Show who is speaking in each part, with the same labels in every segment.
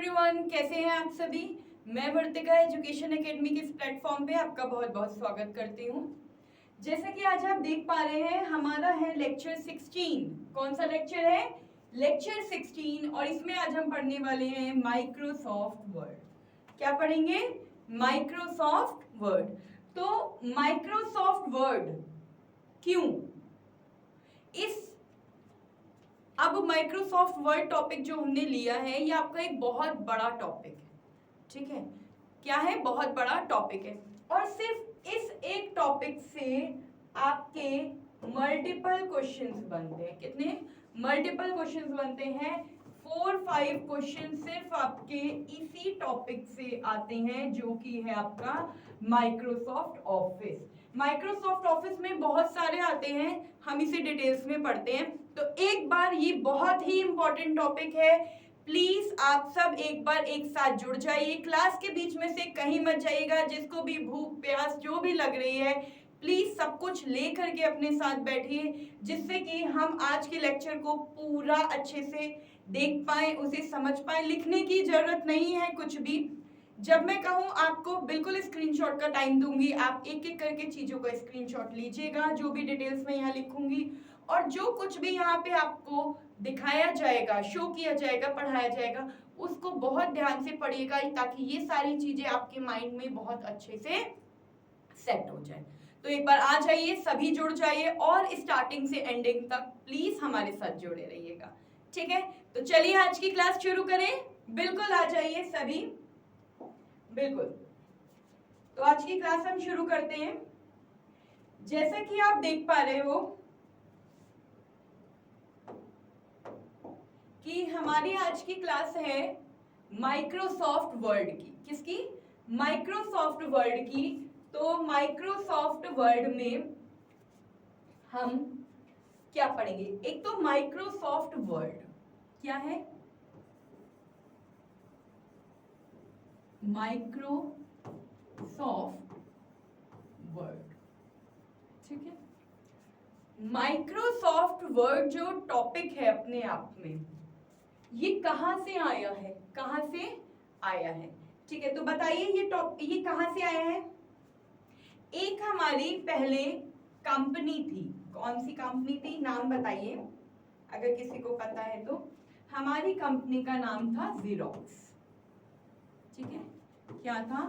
Speaker 1: Everyone, कैसे हैं आप सभी। मैं वर्तिका एजुकेशन एकेडमी के इस प्लेटफॉर्म पे आपका बहुत बहुत स्वागत करती हूँ। जैसा कि आज आप देख पा रहे हैं, हमारा है लेक्चर 16। कौन सा लेक्चर है? लेक्चर 16। और इसमें आज हम पढ़ने वाले हैं माइक्रोसॉफ्ट वर्ड। क्या पढ़ेंगे? Microsoft word. तो माइक्रोसॉफ्ट वर्ड क्यों? अब माइक्रोसॉफ्ट वर्ड टॉपिक जो हमने लिया है ये आपका एक बहुत बड़ा टॉपिक है, ठीक है। क्या है? बहुत बड़ा टॉपिक है। और सिर्फ इस एक टॉपिक से आपके मल्टीपल क्वेश्चंस बनते हैं। कितने? मल्टीपल क्वेश्चंस बनते हैं। 4-5 क्वेश्चन सिर्फ आपके इसी टॉपिक से आते हैं, जो कि है आपका माइक्रोसॉफ्ट ऑफिस। माइक्रोसॉफ्ट ऑफिस में बहुत सारे आते हैं, हम इसे डिटेल्स में पढ़ते हैं। तो एक बार, ये बहुत ही इंपॉर्टेंट टॉपिक है, प्लीज आप सब एक बार एक साथ जुड़ जाइए। क्लास के बीच में से कहीं मत जाइएगा। जिसको भी भूख प्यास जो भी लग रही है, प्लीज सब कुछ ले करके अपने साथ बैठिए, जिससे कि हम आज के लेक्चर को पूरा अच्छे से देख पाए, उसे समझ पाए। लिखने की जरूरत नहीं है कुछ भी। जब मैं कहूँ आपको बिल्कुल स्क्रीनशॉट का टाइम दूंगी, आप एक एक करके चीजों का स्क्रीनशॉट लीजिएगा, जो भी डिटेल्स मैं यहाँ लिखूंगी। और जो कुछ भी यहाँ पे आपको दिखाया जाएगा, शो किया जाएगा, पढ़ाया जाएगा, उसको बहुत ध्यान से पढ़िएगा, ताकि ये सारी चीजें आपके माइंड में बहुत अच्छे से सेट हो जाए। तो एक बार आ जाइए, सभी जुड़ जाइए, और स्टार्टिंग से एंडिंग तक प्लीज हमारे साथ जुड़े रहिएगा, ठीक है। तो चलिए आज की क्लास शुरू करें। बिल्कुल आ जाइए सभी, बिल्कुल। तो आज की क्लास हम शुरू करते हैं। जैसा कि आप देख पा रहे हो कि हमारी आज की क्लास है माइक्रोसॉफ्ट वर्ड की। किसकी? माइक्रोसॉफ्ट वर्ड की। तो माइक्रोसॉफ्ट वर्ड में हम क्या पढ़ेंगे? एक तो माइक्रोसॉफ्ट वर्ड क्या है? माइक्रोसॉफ्ट वर्ड, ठीक है। माइक्रोसॉफ्ट वर्ड जो टॉपिक है अपने आप में, ये कहां से आया है? कहां से आया है? ठीक है, तो बताइए ये कहां से आया है? एक हमारी पहले कंपनी थी। कौन सी कंपनी थी? नाम बताइए अगर किसी को पता है तो। हमारी कंपनी का नाम था जीरोक्स, ठीक है। क्या था?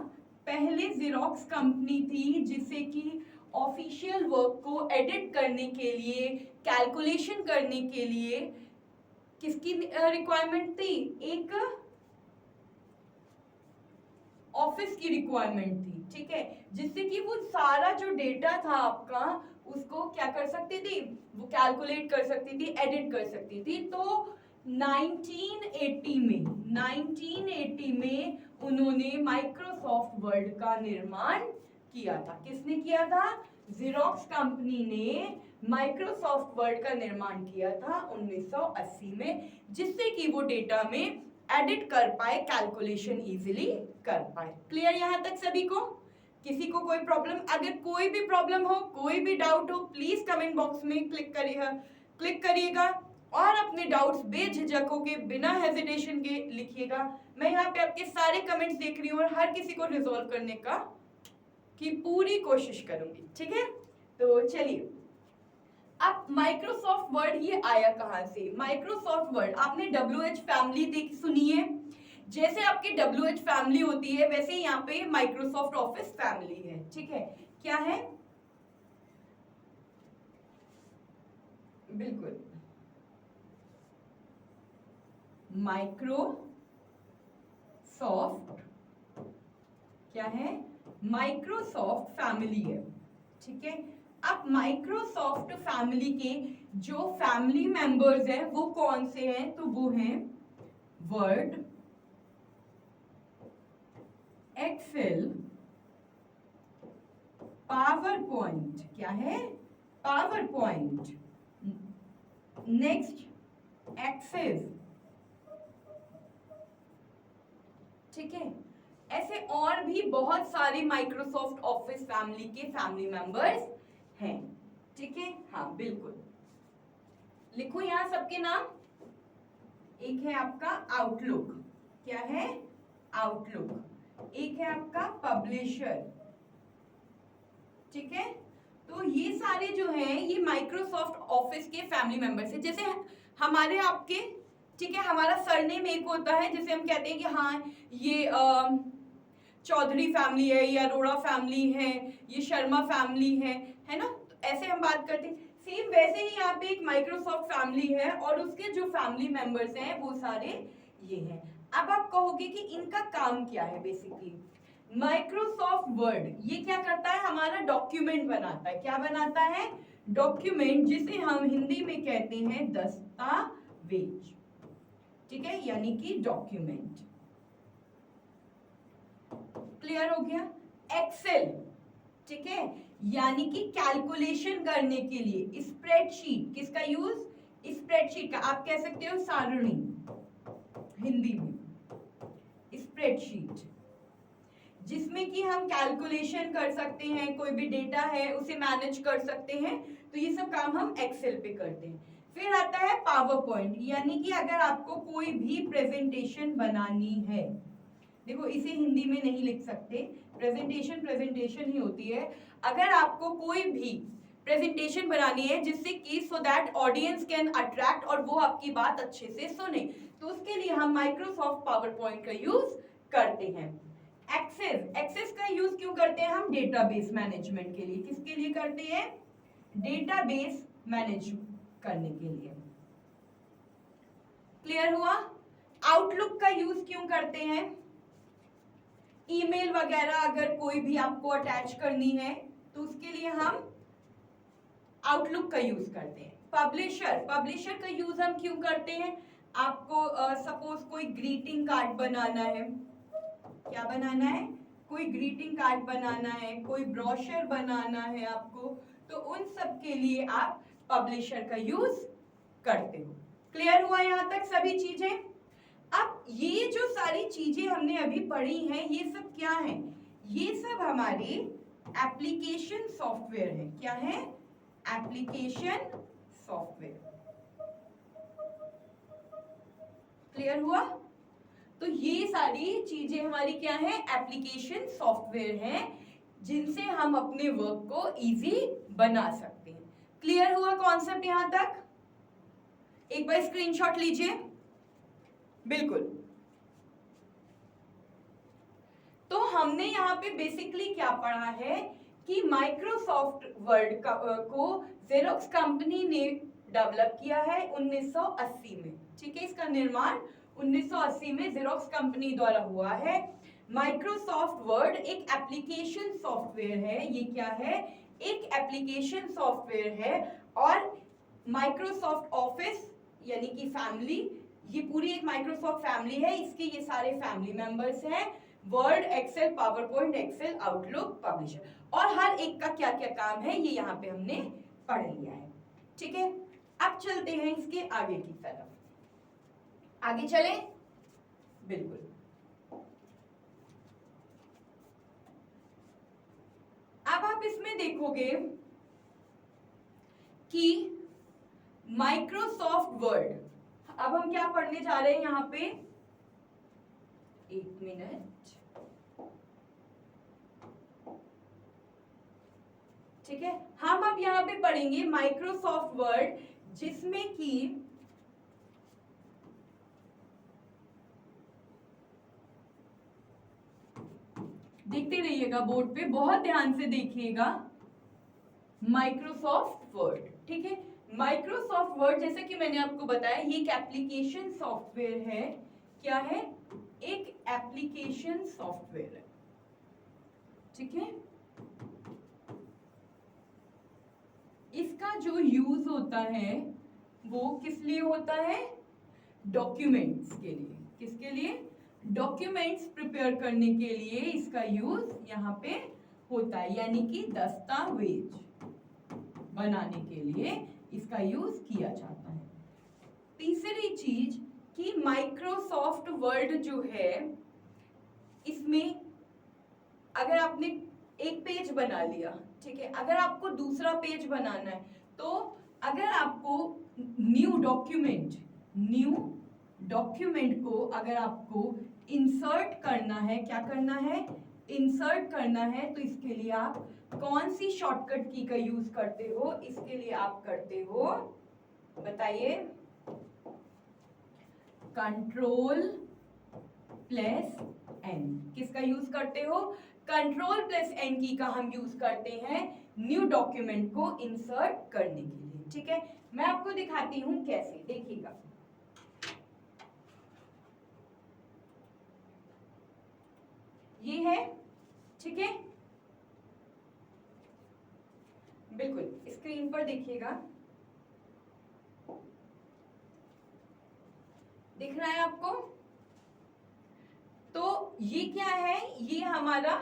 Speaker 1: पहले जीरोक्स कंपनी थी, जिसे कि ऑफिशियल वर्क को एडिट करने के लिए, कैलकुलेशन करने के लिए किसकी रिक्वायरमेंट थी? एक ऑफिस की रिक्वायरमेंट थी, ठीक है। जिससे कि वो सारा जो डेटा था आपका, उसको क्या कर सकती थी? वो कैलकुलेट कर सकती थी, एडिट कर सकती थी। तो 1980 में उन्होंने माइक्रोसॉफ्ट वर्ड का निर्माण किया था। किसने किया था? जीरोक्स कंपनी ने माइक्रोसॉफ्ट वर्ड का निर्माण किया था 1980 में, जिससे कि वो डेटा में एडिट कर पाए, कैलकुलेशन इजीली कर पाए। क्लियर यहाँ तक सभी को? किसी को कोई प्रॉब्लम? अगर कोई भी प्रॉब्लम हो, कोई भी डाउट हो, प्लीज कमेंट बॉक्स में क्लिक करिएगा और अपने डाउट्स बेझिझक होके, बिना हेजिटेशन के लिखिएगा। मैं यहाँ पे आपके सारे कमेंट्स देख रही हूँ और हर किसी को रिजॉल्व करने की पूरी कोशिश करूंगी, ठीक है। तो चलिए, अब माइक्रोसॉफ्ट वर्ड ये आया कहां से? माइक्रोसॉफ्ट वर्ड, आपने WH फैमिली देखी, सुनी है? जैसे आपकी WH फैमिली होती है, वैसे यहाँ पे माइक्रोसॉफ्ट ऑफिस फैमिली है, ठीक है। क्या है? बिल्कुल, माइक्रोसॉफ्ट क्या है? माइक्रोसॉफ्ट फैमिली है, ठीक है। अब माइक्रोसॉफ्ट फैमिली के जो फैमिली मेंबर्स हैं वो कौन से हैं? तो वो हैं वर्ड, एक्सेल, पावर पॉइंट। क्या है? Power point. नेक्स्ट, एक्सेस, ठीक है। ऐसे और भी बहुत सारे माइक्रोसॉफ्ट ऑफिस फैमिली के फैमिली मेंबर्स हैं, ठीक है। हाँ बिल्कुल, लिखो यहां सबके नाम। एक है आपका आउटलुक, क्या है, आउटलुक। एक है आपका पब्लिशर, ठीक है। तो ये सारे जो हैं ये माइक्रोसॉफ्ट ऑफिस के फैमिली मेंबर्स हैं। जैसे हमारे आपके, ठीक है, हमारा सरनेम एक होता है, जैसे हम कहते हैं कि हाँ ये चौधरी फैमिली है, ये अरोड़ा फैमिली है, ये शर्मा फैमिली है ना, तो ऐसे हम बात करते हैं। सेम वैसे ही यहाँ पे एक माइक्रोसॉफ्ट फैमिली है और उसके जो फैमिली मेंबर्स हैं वो सारे ये हैं। अब आप कहोगे कि इनका काम क्या है। बेसिकली माइक्रोसॉफ्ट वर्ड ये क्या करता है, हमारा डॉक्यूमेंट बनाता है। क्या बनाता है, डॉक्यूमेंट, जिसे हम हिंदी में कहते हैं दस्तावेज, ठीक है, यानी कि डॉक्यूमेंट। क्लियर हो गया। एक्सेल, ठीक है, यानी कि कैलकुलेशन करने के लिए। स्प्रेडशीट, किसका यूज, स्प्रेडशीट का, आप कह सकते हो सारणी हिंदी में, स्प्रेडशीट, जिसमें कि हम कैलकुलेशन कर सकते हैं, कोई भी डेटा है उसे मैनेज कर सकते हैं। तो ये सब काम हम एक्सेल पे करते हैं। फिर आता है पावर पॉइंट, यानी कि अगर आपको कोई भी प्रेजेंटेशन बनानी है, देखो इसे हिंदी में नहीं लिख सकते, प्रेजेंटेशन प्रेजेंटेशन ही होती है। अगर आपको कोई भी प्रेजेंटेशन बनानी है जिससे कि so that audience can attract और वो आपकी बात अच्छे से सुने, तो उसके लिए हम माइक्रोसॉफ्ट पावर पॉइंट का यूज करते हैं। एक्सेस का यूज क्यों करते हैं हम, डेटाबेस मैनेजमेंट के लिए। किसके लिए करते हैं, डेटाबेस मैनेज करने के लिए। क्लियर हुआ। आउटलुक का यूज क्यों करते हैं, ईमेल वगैरह अगर कोई भी आपको अटैच करनी है तो उसके लिए हम आउटलुक का यूज करते हैं। पब्लिशर का यूज हम क्यों करते हैं, आपको सपोज कोई ग्रीटिंग कार्ड बनाना है, क्या बनाना है, कोई ग्रीटिंग कार्ड बनाना है, कोई ब्रोशर बनाना है आपको, तो उन सब के लिए आप पब्लिशर का यूज करते हो। क्लियर हुआ यहाँ तक सभी चीजें। अब ये जो सारी चीजें हमने अभी पढ़ी हैं ये सब क्या है, ये सब हमारे एप्लीकेशन सॉफ्टवेयर है। क्या है, एप्लीकेशन सॉफ्टवेयर। क्लियर हुआ। तो ये सारी चीजें हमारी क्या है, एप्लीकेशन सॉफ्टवेयर हैं, जिनसे हम अपने वर्क को इजी बना सकते हैं। क्लियर हुआ कॉन्सेप्ट यहां तक। एक बार स्क्रीनशॉट लीजिए। बिल्कुल। तो हमने यहाँ पे बेसिकली क्या पढ़ा है कि माइक्रोसॉफ्ट वर्ड को जेरोक्स कंपनी ने डेवलप किया है 1980 में, ठीक है। इसका निर्माण 1980 में जेरोक्स कंपनी द्वारा हुआ है। माइक्रोसॉफ्ट वर्ड एक एप्लीकेशन सॉफ्टवेयर है। ये क्या है, एक एप्लीकेशन सॉफ्टवेयर है। और माइक्रोसॉफ्ट ऑफिस यानी कि फैमिली, ये पूरी एक माइक्रोसॉफ्ट फैमिली है, इसके ये सारे फैमिली मेंबर्स हैं, Word, Excel, PowerPoint, Excel, Outlook, Publisher, और हर एक का क्या क्या काम है ये यहाँ पे हमने पढ़ लिया है, ठीक है। अब चलते हैं इसके आगे की तरफ। आगे चले, बिल्कुल। अब आप इसमें देखोगे कि माइक्रोसॉफ्ट वर्ड, अब हम क्या पढ़ने जा रहे हैं यहाँ पे, एक मिनट, ठीक है। हम अब यहाँ पे पढ़ेंगे माइक्रोसॉफ्ट वर्ड, जिसमें कि देखते रहिएगा बोर्ड पे, बहुत ध्यान से देखिएगा। माइक्रोसॉफ्ट वर्ड, ठीक है। माइक्रोसॉफ्ट वर्ड जैसे कि मैंने आपको बताया ये एक एप्लीकेशन सॉफ्टवेयर है। क्या है, एक एप्लीकेशन सॉफ्टवेयर है, ठीक है। इसका जो यूज होता है वो किस लिए होता है, डॉक्यूमेंट्स के लिए। किसके लिए, डॉक्यूमेंट्स प्रिपेयर करने के लिए इसका यूज यहाँ पे होता है, यानी कि दस्तावेज बनाने के लिए इसका यूज किया जाता है। तीसरी चीज कि माइक्रोसॉफ्ट वर्ड जो है, इसमें अगर आपने एक पेज बना लिया, ठीक है, अगर आपको दूसरा पेज बनाना है, तो अगर आपको न्यू डॉक्यूमेंट, न्यू डॉक्यूमेंट को अगर आपको इंसर्ट करना है, क्या करना है, इंसर्ट करना है, तो इसके लिए आप कौन सी शॉर्टकट की का यूज करते हो? इसके लिए आप करते हो, बताइए, कंट्रोल प्लस एन। किसका यूज करते हो? कंट्रोल प्लस एन की का हम यूज करते हैं न्यू डॉक्यूमेंट को इंसर्ट करने के लिए। ठीक है, मैं आपको दिखाती हूं कैसे, देखिएगा। ये है, ठीक है, बिल्कुल स्क्रीन पर देखिएगा, दिख रहा है आपको? तो ये क्या है, ये हमारा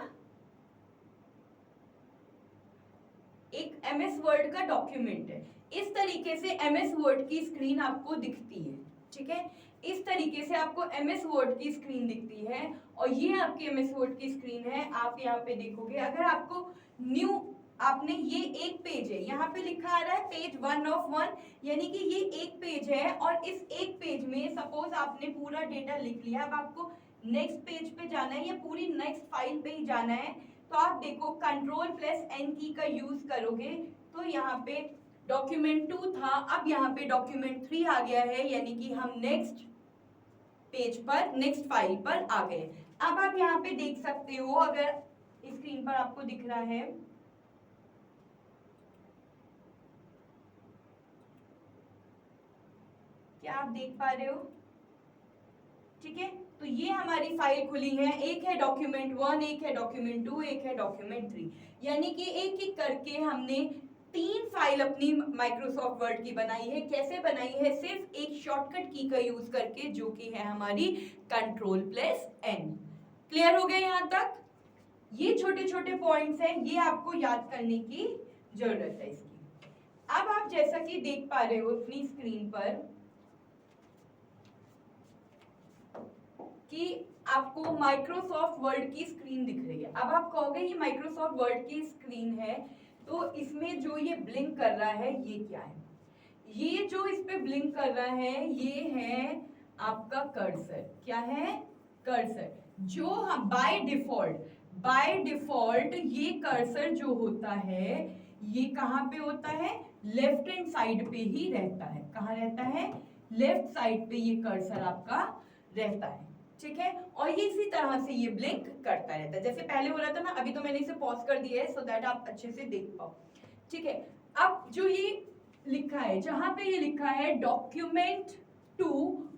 Speaker 1: एक एमएस वर्ड का डॉक्यूमेंट है। इस तरीके से एमएस वर्ड की स्क्रीन आपको दिखती है। ठीक है, इस तरीके से आपको एमएस वर्ड की स्क्रीन दिखती है और ये आपकी एमएस वर्ड की स्क्रीन है। आप यहाँ पे देखोगे, अगर आपको न्यू, आपने ये एक पेज है, यहाँ पे लिखा आ रहा है पेज 1 of 1, यानी कि ये एक पेज है और इस एक पेज में सपोज आपने पूरा डेटा लिख लिया। अब आपको नेक्स्ट पेज पे जाना है या पूरी नेक्स्ट फाइल पे ही जाना है, तो आप देखो कंट्रोल प्लस एन की का यूज करोगे तो यहाँ पे डॉक्यूमेंट 2 था, अब यहाँ पे डॉक्यूमेंट 3 आ गया है, यानी कि हम नेक्स्ट पेज पर, नेक्स्ट फाइल पर आ गए। अब आप यहाँ पे देख सकते हो, अगर स्क्रीन पर आपको दिख रहा है, क्या आप देख पा रहे हो? ठीक है, तो ये हमारी फाइल खुली है, एक है डॉक्यूमेंट 1, एक है डॉक्यूमेंट 2, एक है डॉक्यूमेंट 3, यानी कि एक एक करके हमने 3 फाइल अपनी माइक्रोसॉफ्ट वर्ड की बनाई है। कैसे बनाई है? सिर्फ एक शॉर्टकट की का यूज करके, जो कि है हमारी कंट्रोल प्लस एन। क्लियर हो गया यहां तक? ये छोटे छोटे पॉइंट्स हैं, ये आपको याद करने की जरूरत है इसकी। अब आप जैसा कि देख पा रहे हो अपनी स्क्रीन पर कि आपको माइक्रोसॉफ्ट वर्ड की स्क्रीन दिख रही है। अब आप कहोगे ये माइक्रोसॉफ्ट वर्ड की स्क्रीन है, तो इसमें जो ये ब्लिंक कर रहा है ये क्या है? ये जो इस पे ब्लिंक कर रहा है ये है आपका कर्सर। क्या है? कर्सर। जो हम बाय डिफॉल्ट ये कर्सर जो होता है ये कहाँ पे होता है? लेफ्ट हैंड साइड पे ही रहता है। कहाँ रहता है? लेफ्ट साइड पे ये कर्सर आपका रहता है। ठीक है, और ये इसी तरह से ये ब्लिंक करता रहता है, जैसे पहले हो रहा था ना, अभी तो मैंने इसे पॉज कर दिया है सो दैट आप अच्छे से देख पाओ। ठीक है, अब जो ये लिखा है, जहां पे ये लिखा है document 2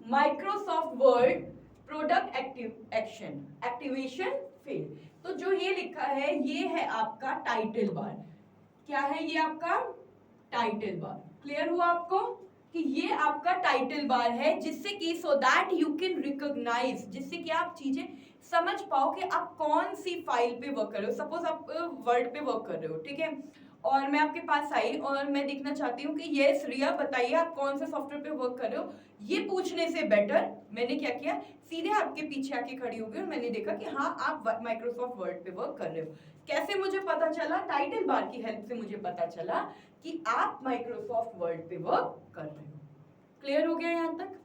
Speaker 1: Microsoft word product activation field, तो जो ये लिखा है ये है आपका टाइटल बार। क्या है ये? आपका टाइटल बार। क्लियर हुआ आपको कि ये आपका टाइटल बार है, जिससे कि so that you can recognise, जिससे कि आप चीजें समझ पाओ कि आप कौन सी फाइल पे वर्क कर रहे हो। सपोज आप वर्ड पे वर्क कर रहे हो, ठीक है, और मैं आपके पास आई और मैं देखना चाहती हूँ कि यस रिया बताइए आप कौन से सॉफ्टवेयर पे वर्क कर रहे हो। ये पूछने से बेटर मैंने क्या किया, सीधे आपके पीछे आके खड़ी हो गई और मैंने देखा कि हाँ आप माइक्रोसॉफ्ट वर्ड पे वर्क कर रहे हो। कैसे मुझे पता चला? टाइटल बार की हेल्प से मुझे पता चला कि आप माइक्रोसॉफ्ट वर्ड पे वर्क कर रहे हो। क्लियर हो गया यहां तक?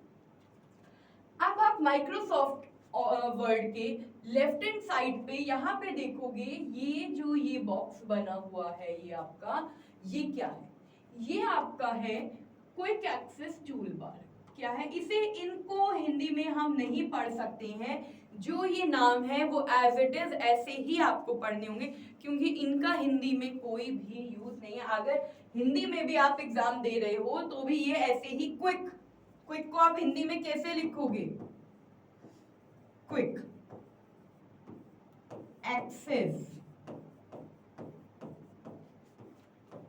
Speaker 1: अब आप माइक्रोसॉफ्ट वर्ड के लेफ्ट हैंड साइड पे यहां पे देखोगे, ये जो ये बॉक्स बना हुआ है ये आपका, ये क्या है? ये आपका है क्विक एक्सेस टूल बार। क्या है? इसे, इनको हिंदी में हम नहीं पढ़ सकते हैं, जो ये नाम है वो एज इट इज ऐसे ही आपको पढ़ने होंगे, क्योंकि इनका हिंदी में कोई भी यूज नहीं है। अगर हिंदी में भी आप एग्जाम दे रहे हो तो भी ये ऐसे ही क्विक, क्विक को आप हिंदी में कैसे लिखोगे? Quick access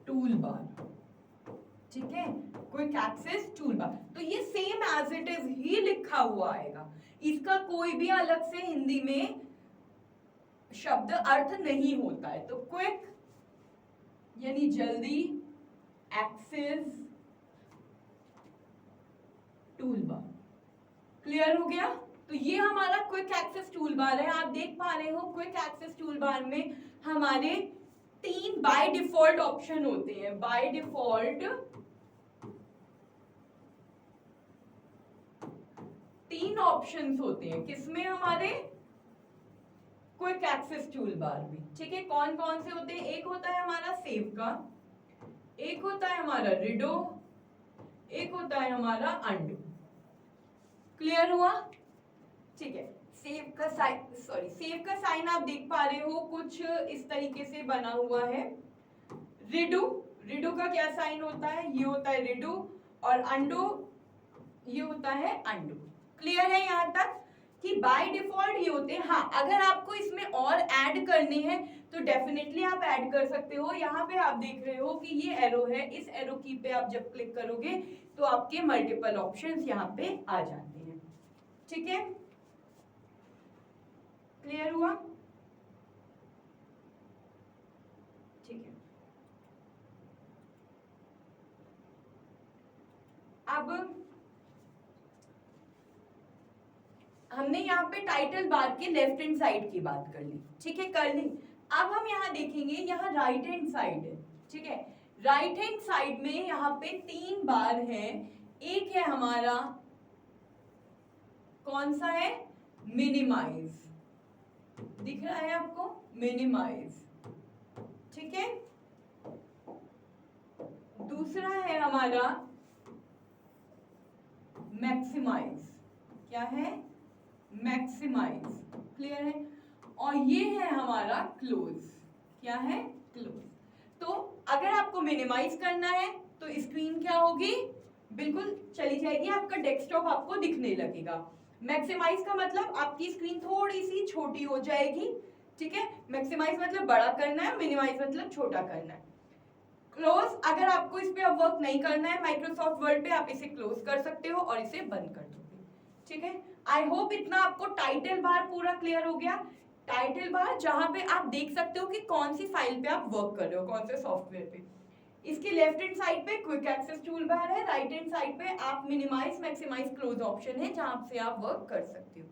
Speaker 1: tool bar. ठीक है, क्विक एक्सेस टूल बार, तो ये सेम एज इट इज ही लिखा हुआ आएगा, इसका कोई भी अलग से हिंदी में शब्द अर्थ नहीं होता है। तो क्विक यानी जल्दी, एक्सेस टूल बार। क्लियर हो गया? तो ये हमारा क्विक एक्सेस टूल बार है। आप देख पा रहे हो क्विक एक्सेस टूल बार में हमारे 3 बाय डिफॉल्ट ऑप्शन होते हैं। बाय डिफॉल्ट 3 ऑप्शंस होते हैं किसमें, हमारे क्विक एक्सेस टूल बार में। ठीक है, कौन कौन से होते हैं? एक होता है हमारा सेव का, एक होता है हमारा रिडो, एक होता है हमारा अंडू। क्लियर हुआ? ठीक है, सेव का साइन आप देख पा रहे हो कुछ इस तरीके से बना हुआ है। रिडो का क्या साइन होता है? ये होता है रिडो, और अंडो ये होता है अंडू। क्लियर है यहाँ तक कि बाय डिफॉल्ट ये होते हैं। हाँ, अगर आपको इसमें और ऐड करने हैं तो डेफिनेटली आप ऐड कर सकते हो। यहाँ पे आप देख रहे हो कि ये एरो है, इस एरो की पे आप जब क्लिक करोगे तो आपके मल्टीपल ऑप्शंस यहाँ पे आ जाते हैं। ठीक है, क्लियर हुआ? ठीक है, अब हमने यहाँ पे टाइटल बार के लेफ्ट हैंड साइड की बात कर ली। ठीक है, कर ली। अब हम यहाँ देखेंगे, यहाँ राइट हैंड साइड है। ठीक है, राइट हैंड साइड में यहाँ पे 3 बार है। एक है हमारा, कौन सा है? मिनिमाइज, दिख रहा है आपको? मिनिमाइज। ठीक है, दूसरा है हमारा मैक्सिमाइज। क्या है? मैक्सिमाइज। क्लियर है? और ये है हमारा क्लोज। क्या है? क्लोज। तो अगर आपको मिनिमाइज करना है तो स्क्रीन क्या होगी? बिल्कुल चली जाएगी, आपका डेस्कटॉप आपको दिखने लगेगा। मैक्सिमाइज का मतलब आपकी स्क्रीन थोड़ी सी छोटी हो जाएगी। ठीक है, मैक्सिमाइज मतलब बड़ा करना है, मिनिमाइज मतलब छोटा करना है। क्लोज, अगर आपको इस पे अब वर्क नहीं करना है माइक्रोसॉफ्ट वर्ड पे, आप इसे क्लोज कर सकते हो और इसे बंद कर दोगे। ठीक है, आई होप इतना आपको टाइटल बार पूरा क्लियर हो गया। टाइटल बार जहां पे आप देख सकते हो कि कौन सी फाइल पे आप वर्क कर रहे हो, कौन से सॉफ्टवेयर पे। इसके लेफ्ट हैंड साइड पे क्विक एक्सेस टूल बार है, राइट हैंड साइड पे आप मिनिमाइज, मैक्सिमाइज, क्लोज ऑप्शन है जहां से आप वर्क कर सकते हो।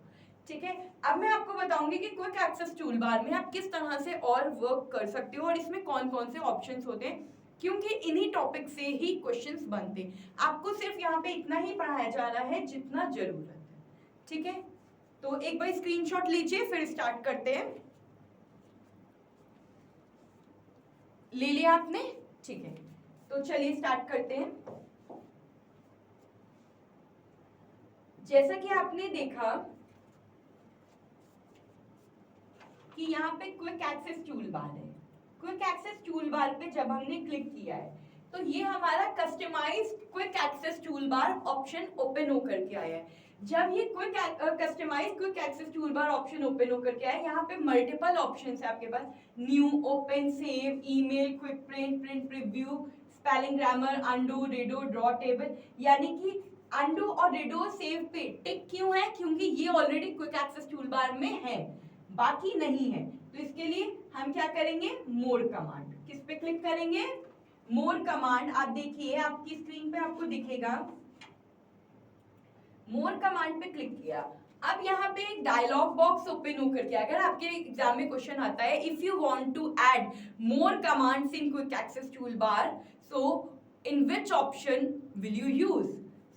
Speaker 1: ठीक है, अब मैं आपको बताऊंगी कि क्विक एक्सेस टूल बार में आप किस तरह से और वर्क कर सकते हो और इसमें कौन कौन से ऑप्शंस होते हैं, क्योंकि इन्हीं टॉपिक से ही क्वेश्चंस बनते हैं। आपको सिर्फ यहाँ पे इतना ही पढ़ाया जा रहा है जितना जरूरत है। ठीक है, तो एक बार स्क्रीनशॉट लीजिए, फिर स्टार्ट करते हैं। ले लिया आपने? ठीक है, तो चलिए स्टार्ट करते हैं। जैसा कि आपने देखा कि यहाँ पे क्विक एक्सेस टूल बार है। क्विक एक्सेस टूल बार पे जब हमने क्लिक किया है तो ये हमारा customise quick access tool bar option open होकर के आया है। जब ये quick customise quick access tool bar option open होकर के आया, यहाँ पे मल्टीपल ऑप्शंस है आपके पास। New, open, save, email, quick print, print preview, spelling, grammar, undo, redo, draw table. यानी कि अंडू और रीडो सेव पे टिक क्यों है? क्योंकि ये already quick access tool bar में है, बाकी नहीं है। तो इसके लिए हम क्या करेंगे? मोर कमांड। किस पे क्लिक करेंगे? मोर कमांड। आप देखिए आपकी स्क्रीन पे आपको दिखेगा, मोर कमांड पे क्लिक किया। अब यहाँ पे एक डायलॉग बॉक्स ओपन होकर के, अगर आपके एग्जाम में क्वेश्चन आता है if you want to add more commands in quick access tool bar, so in which option will you use?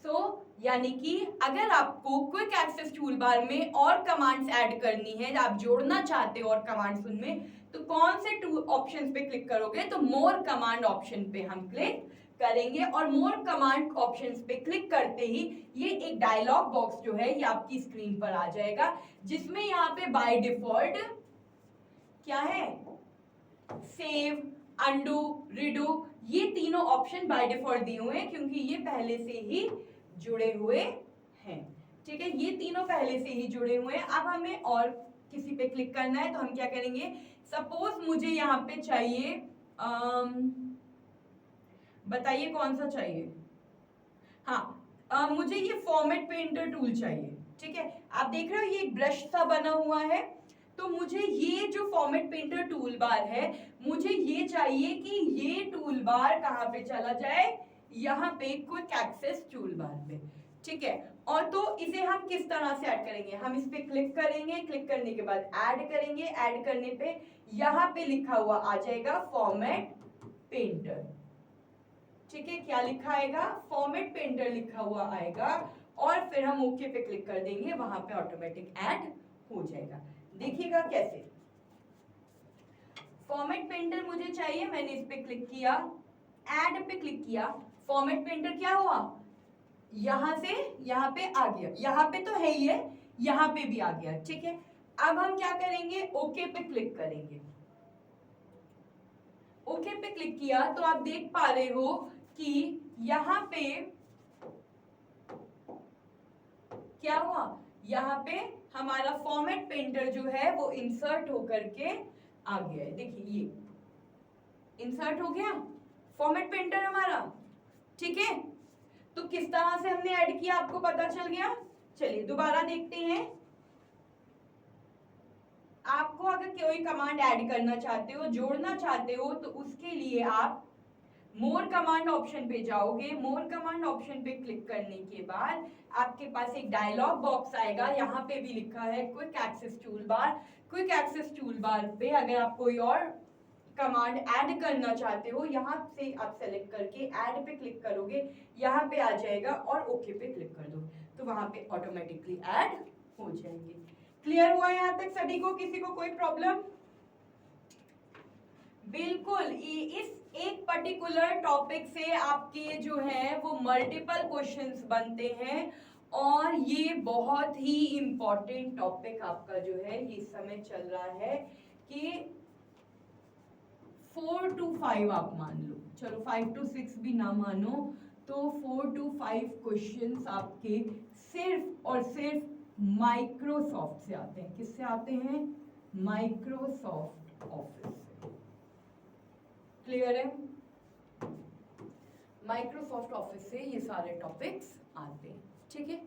Speaker 1: So यानी कि अगर आपको क्विक एक्सेस टूल बार में और कमांड्स ऐड करनी है, आप जोड़ना चाहते हो और कमांड्स उनमें, तो कौन से टू ऑप्शंस पे क्लिक करोगे? तो मोर कमांड ऑप्शन पे हम क्लिक करेंगे और मोर कमांड ऑप्शंस पे क्लिक करते ही ये एक डायलॉग बॉक्स जो है ये आपकी स्क्रीन पर आ जाएगा, जिसमें यहाँ पे बाय डिफॉल्ट क्या है? सेव, अंडू, रीडो, ये तीनों ऑप्शन बाय डिफॉल्ट दिए हुए हैं क्योंकि ये पहले से ही जुड़े हुए हैं। ठीक है, ये तीनों पहले से ही जुड़े हुए हैं। अब हमें और किसी पे क्लिक करना है तो हम क्या करेंगे? सपोज मुझे यहाँ पे चाहिए, बताइए कौन सा चाहिए? हाँ, मुझे ये फॉर्मेट पेंटर टूल चाहिए। ठीक है, आप देख रहे हो ये एक ब्रश सा बना हुआ है, तो मुझे ये जो फॉर्मेट पेंटर टूल बार है, मुझे ये चाहिए कि ये टूल बार कहाँ पे चला जाए? यहाँ पे क्विक एक्सेस टूल बार पे। ठीक है, और तो इसे हम किस तरह से ऐड करेंगे? हम इस पे क्लिक करेंगे, क्लिक करने के बाद ऐड करेंगे, ऐड करने पे यहाँ पे लिखा हुआ आ जाएगा फॉर्मेट पेंटर। ठीक है, क्या लिखा आएगा? फॉर्मेट पेंटर लिखा हुआ आएगा, और फिर फिर हम ओके पे क्लिक कर देंगे, वहां पे ऑटोमेटिक ऐड हो जाएगा। देखिएगा कैसे। फॉर्मेट पेंटर मुझे चाहिए, मैंने इस पे क्लिक किया, ऐड पे क्लिक किया, फॉर्मेट पेंटर क्या हुआ, यहां से यहां पे आ गया, यहां पे तो है ही है, यहां पे भी आ गया, ठीक है। अब हम क्या करेंगे, ओके पे क्लिक करेंगे। ओके पे क्लिक किया तो आप देख पा रहे हो कि यहां पे क्या हुआ, यहां पे हमारा फॉर्मेट पेंटर जो है वो इंसर्ट होकर के आ गया है। देखिए ये इंसर्ट हो गया फॉर्मेट पेंटर हमारा, ठीक है। तो किस तरह से हमने ऐड किया आपको पता चल गया। चलिए दोबारा देखते हैं। आपको अगर कोई कमांड ऐड करना चाहते हो, जोड़ना चाहते हो, तो उसके लिए आप मोर कमांड ऑप्शन पे जाओगे। मोर कमांड ऑप्शन पे क्लिक करने के बाद आपके पास एक डायलॉग बॉक्स आएगा, यहाँ पे भी लिखा है quick access tool bar. Quick access tool bar पे अगर आप कोई और कमांड ऐड करना चाहते हो, यहाँ से आप सेलेक्ट करके ऐड पे क्लिक करोगे, यहाँ पे आ जाएगा और ओके पे क्लिक कर दो, तो वहां पे ऑटोमेटिकली ऐड हो जाएंगे। क्लियर हुआ यहाँ तक सभी को, किसी को कोई प्रॉब्लम? बिल्कुल, इस एक पर्टिकुलर टॉपिक से आपके जो है वो मल्टीपल क्वेश्चंस बनते हैं, और ये बहुत ही इंपॉर्टेंट टॉपिक आपका जो है ये समय चल रहा है कि 4 to 5 आप मान लो, चलो 5 to 6 भी ना मानो, तो 4 to 5 क्वेश्चंस आपके सिर्फ और सिर्फ माइक्रोसॉफ्ट से आते हैं। किससे आते हैं? माइक्रोसॉफ्ट ऑफिस से। क्लियर है? माइक्रोसॉफ्ट ऑफिस से ये सारे टॉपिक्स आते हैं, ठीक है।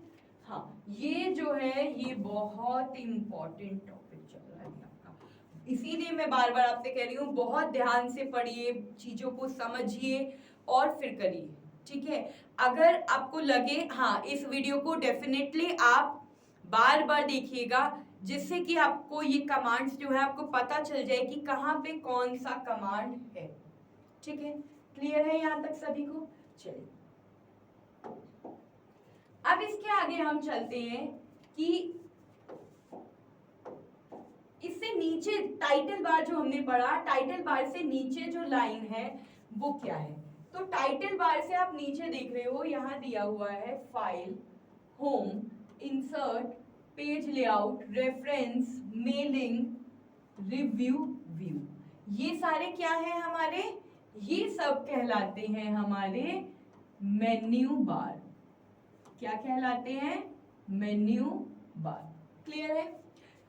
Speaker 1: हाँ, ये जो है ये बहुत इंपॉर्टेंट टॉपिक चल रहा है आपका, इसीलिए मैं बार बार आपसे कह रही हूँ बहुत ध्यान से पढ़िए, चीजों को समझिए और फिर करिए, ठीक है। अगर आपको लगे, हाँ, इस वीडियो को डेफिनेटली आप बार बार देखिएगा, जिससे कि आपको ये कमांड्स जो है आपको पता चल जाए कि कहाँ पे कौन सा कमांड है, ठीक है। क्लियर है यहाँ तक सभी को? चलिए अब इसके आगे हम चलते हैं कि इससे नीचे टाइटल बार जो हमने पढ़ा, टाइटल बार से नीचे जो लाइन है वो क्या है। तो टाइटल बार से आप नीचे देख रहे हो, यहाँ दिया हुआ है file, home, insert, page layout, reference, mailing, review, view. ये सारे क्या है हमारे? ये सब कहलाते हैं हमारे मेन्यू बार। क्या कहलाते हैं? Menu bar. क्लियर है?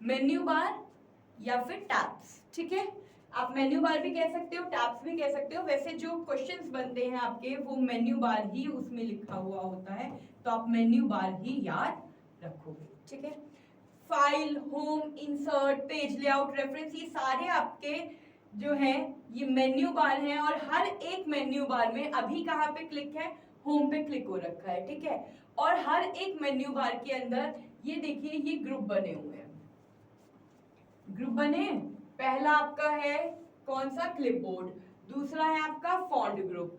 Speaker 1: मेन्यू बार या फिर टैब्स, ठीक है। आप मेन्यू बार भी कह सकते हो, टैब्स भी कह सकते हो। वैसे जो क्वेश्चंस बनते हैं आपके वो मेन्यू बार ही उसमें लिखा हुआ होता है, तो आप मेन्यू बार ही याद रखोगे, ठीक है। File, home, insert, page layout, reference, ये सारे आपके जो है ये मेन्यू बार हैं, और हर एक मेन्यू बार में अभी कहाँ पे क्लिक है? होम पे क्लिक हो रखा है, ठीक है। और हर एक मेन्यू बार के अंदर ये देखिए ये ग्रुप बने हुए हैं। ग्रुप बने, पहला आपका है कौन सा? क्लिपबोर्ड, दूसरा है आपका फॉन्ट ग्रुप,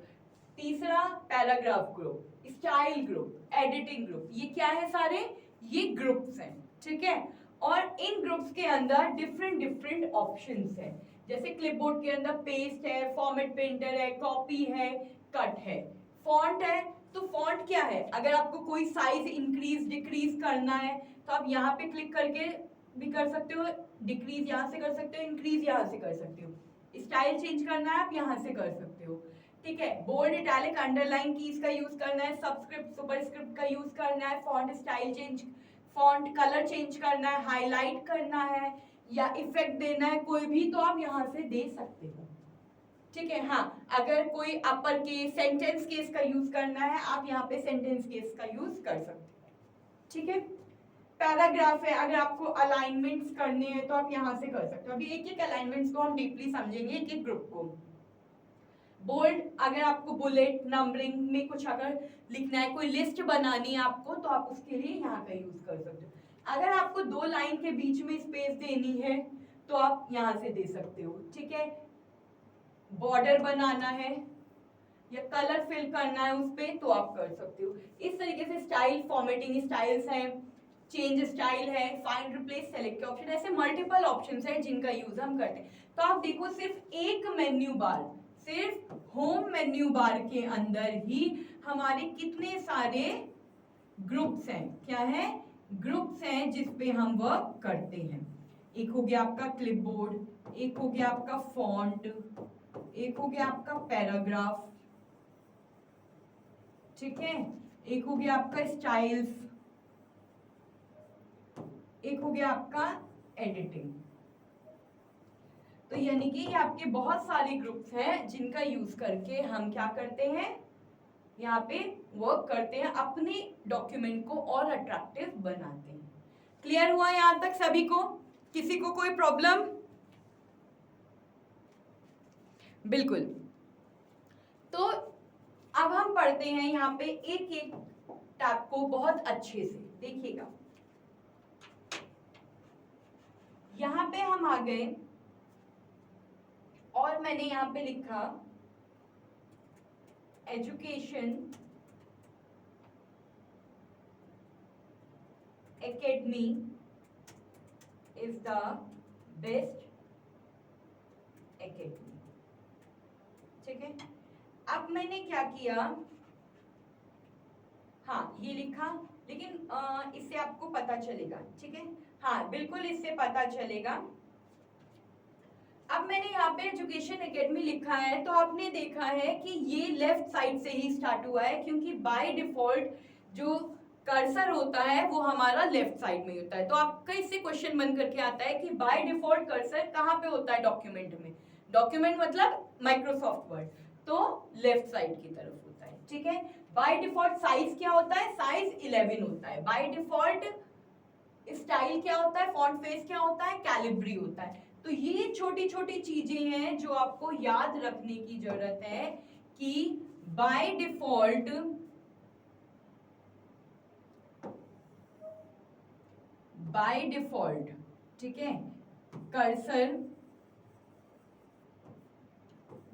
Speaker 1: तीसरा paragraph group, style group, editing group. ये क्या है? सारे ये ग्रुप्स हैं, ठीक है। और इन ग्रुप्स के अंदर डिफरेंट डिफरेंट ऑप्शंस हैं, जैसे क्लिपबोर्ड के अंदर पेस्ट है, फॉर्मेट पेंटर है, कॉपी है, कट है। फॉन्ट है, तो फॉन्ट क्या है? अगर आपको कोई साइज इंक्रीज डिक्रीज करना है तो आप यहाँ पे क्लिक करके भी कर सकते हो, डिक्रीज यहाँ से कर सकते हो, इंक्रीज यहाँ से कर सकते हो। स्टाइल चेंज करना है आप यहाँ से कर सकते हो, ठीक है। बोल्ड, इटैलिक, अंडरलाइन कीज का यूज करना है, सबस्क्रिप्ट, सुपरस्क्रिप्ट का यूज करना है, font style change, font colour change करना है, हाईलाइट करना है या इफेक्ट देना है कोई भी, तो आप यहाँ से दे सकते हो, ठीक है। हाँ, अगर कोई अपर केस, सेंटेंस केस का यूज करना है, आप यहाँ पे सेंटेंस केस का यूज कर सकते हैं, ठीक है। पैराग्राफ है, अगर आपको अलाइनमेंट्स करने हैं तो आप यहाँ से कर सकते हो। अभी एक एक अलाइनमेंट्स को हम डीपली समझेंगे, एक एक ग्रुप को। बोल्ड, अगर आपको बुलेट नंबरिंग में कुछ अगर लिखना है, कोई लिस्ट बनानी है आपको, तो आप उसके लिए यहाँ का यूज कर सकते हो। अगर आपको दो लाइन के बीच में स्पेस देनी है तो आप यहाँ से दे सकते हो, ठीक है। बॉर्डर बनाना है, या कलर फिल करना है उस पे तो आप कर सकते हो। इस तरीके से स्टाइल फॉर्मेटिंग स्टाइल्स हैं, चेंज स्टाइल है, फाइंड रिप्लेस सेलेक्ट के ऑप्शन, ऐसे मल्टीपल ऑप्शंस हैं जिनका यूज हम करते हैं। तो आप देखो सिर्फ एक मेन्यू बार, सिर्फ होम मेन्यू बार के अंदर ही हमारे कितने सारे ग्रुप्स हैं, क्या है, ग्रुप्स हैं जिसपे हम वर्क करते हैं। एक हो गया आपका क्लिपबोर्ड, एक हो गया आपका फॉन्ट, एक हो गया आपका पैराग्राफ, ठीक है, एक हो गया आपका स्टाइल्स, एक हो गया आपका एडिटिंग। तो यानी कि ये आपके बहुत सारे ग्रुप्स हैं जिनका यूज करके हम क्या करते हैं, यहाँ पे वर्क करते हैं, अपने डॉक्यूमेंट को और अट्रैक्टिव बनाते हैं। क्लियर हुआ यहां तक सभी को? किसी को कोई प्रॉब्लम? बिल्कुल। तो अब हम पढ़ते हैं यहाँ पे एक एक टैब को बहुत अच्छे से देखिएगा। यहाँ पे हम आ गए और मैंने यहाँ पे लिखा education academy is the best academy, ठीक है। अब मैंने क्या किया, हाँ ये लिखा, लेकिन इससे आपको पता चलेगा, ठीक है, हाँ बिल्कुल इससे पता चलेगा। अब मैंने यहाँ पे एजुकेशन एकेडमी लिखा है तो आपने देखा है कि ये लेफ्ट साइड से ही स्टार्ट हुआ है, क्योंकि बाय डिफॉल्ट जो कर्सर होता है वो हमारा लेफ्ट साइड में होता है। तो आपका इससे क्वेश्चन बन करके आता है कि बाय डिफॉल्ट कर्सर कहाँ पे होता है डॉक्यूमेंट में, डॉक्यूमेंट मतलब माइक्रोसॉफ्ट वर्ड, तो लेफ्ट साइड की तरफ होता है, ठीक है। बाय डिफॉल्ट साइज क्या होता है, साइज 11 होता है। बाय डिफॉल्ट स्टाइल क्या होता है, फॉन्ट फेस क्या होता है, कैलिब्री होता है। तो ये छोटी छोटी चीजें हैं जो आपको याद रखने की जरूरत है कि बाय डिफॉल्ट ठीक है, कर्सर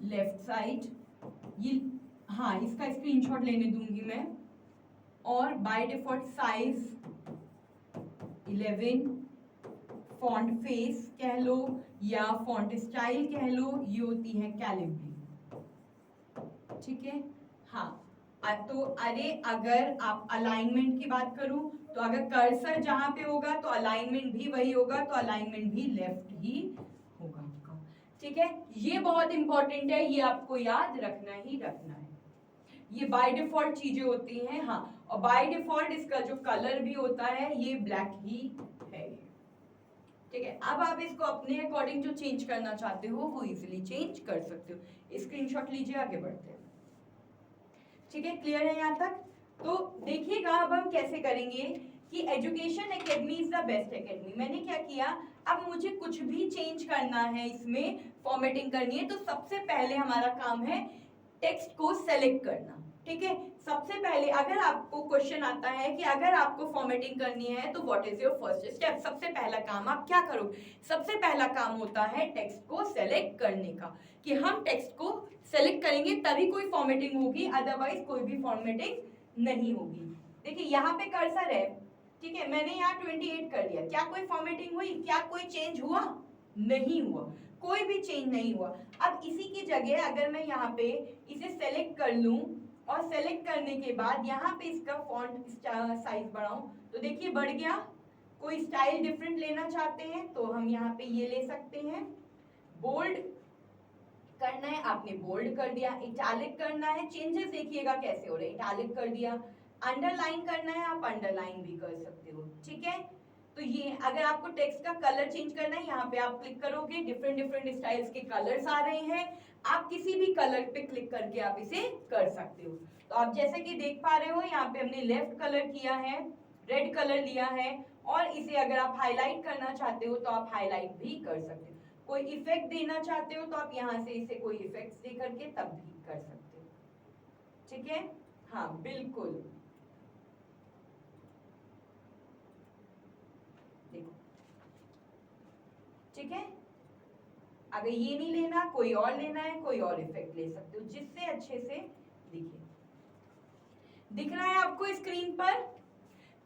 Speaker 1: लेफ्ट साइड, ये हाँ इसका स्क्रीनशॉट लेने दूंगी मैं, और by default size 11, font face कह लो या फॉन्ट स्टाइल कह लो, ये होती है कैलिब्री, ठीक है। हाँ तो अरे अगर आप अलाइनमेंट की बात करूं तो अगर कर्सर जहां पे होगा तो अलाइनमेंट भी वही होगा, तो अलाइनमेंट भी लेफ्ट ही होगा आपका, ठीक है। ये बहुत इंपॉर्टेंट है, ये आपको याद रखना ही रखना है। ये बाय डिफॉल्ट चीजें होती हैं, हाँ, और बाय डिफॉल्ट इसका जो कलर भी होता है ये ब्लैक ही है, ठीक है। अब आप इसको अपने अकॉर्डिंग जो चेंज करना चाहते हो वो इजीली चेंज कर सकते हो। स्क्रीनशॉट लीजिए, आगे बढ़ते हैं, ठीक है। क्लियर है यहाँ तक? तो देखिएगा अब हम कैसे करेंगे कि education academy is the best academy. मैंने क्या किया, अब मुझे कुछ भी चेंज करना है, इसमें फॉर्मेटिंग करनी है, तो सबसे पहले हमारा काम है टेक्स्ट को सेलेक्ट करना, ठीक है। सबसे पहले अगर आपको क्वेश्चन आता है कि अगर आपको फॉर्मेटिंग करनी है तो what is your first step, सबसे पहला काम आप क्या करोगे, सबसे पहला काम होता है टेक्स्ट को सेलेक्ट करने का, कि हम टेक्स्ट को सेलेक्ट करेंगे तभी कोई फॉर्मेटिंग होगी, अदरवाइज कोई भी फॉर्मेटिंग नहीं होगी। देखिए यहाँ पे कर्सर है, ठीक है, मैंने यहाँ 28 कर दिया, क्या कोई फॉर्मेटिंग हुई, क्या कोई चेंज हुआ, नहीं हुआ, कोई भी चेंज नहीं हुआ। अब इसी की जगह अगर मैं यहाँ पे इसे सेलेक्ट कर लूं और सेलेक्ट करने के बाद यहाँ पे इसका फॉन्ट साइज बढ़ाऊं तो देखिए बढ़ गया। कोई स्टाइल डिफरेंट लेना चाहते हैं तो हम यहाँ पे ये ले सकते हैं, बोल्ड करना है आपने बोल्ड कर दिया, इटैलिक करना है, चेंजेस देखिएगा कैसे हो रहे हैं, इटैलिक कर दिया, अंडरलाइन करना है आप अंडरलाइन भी कर सकते हो, ठीक है। तो ये अगर आपको टेक्स्ट का कलर चेंज करना है यहाँ पे आप क्लिक करोगे, डिफरेंट डिफरेंट स्टाइल्स के कलर्स आ रहे हैं, आप किसी भी कलर पे क्लिक करके आप इसे कर सकते हो। तो आप जैसे कि देख पा रहे हो यहाँ पे हमने लेफ्ट कलर किया है, रेड कलर लिया है, और इसे अगर आप हाईलाइट करना चाहते हो तो आप हाईलाइट भी कर सकते हो, कोई इफेक्ट देना चाहते हो तो आप यहाँ से इसे कोई इफेक्ट्स दे करके तब भी कर सकते हो, ठीक है। हाँ बिल्कुल, देखो, ठीक है। अगर ये नहीं लेना, कोई और लेना है, कोई और इफेक्ट ले सकते हो, जिससे अच्छे से देखिए दिख रहा है आपको स्क्रीन पर।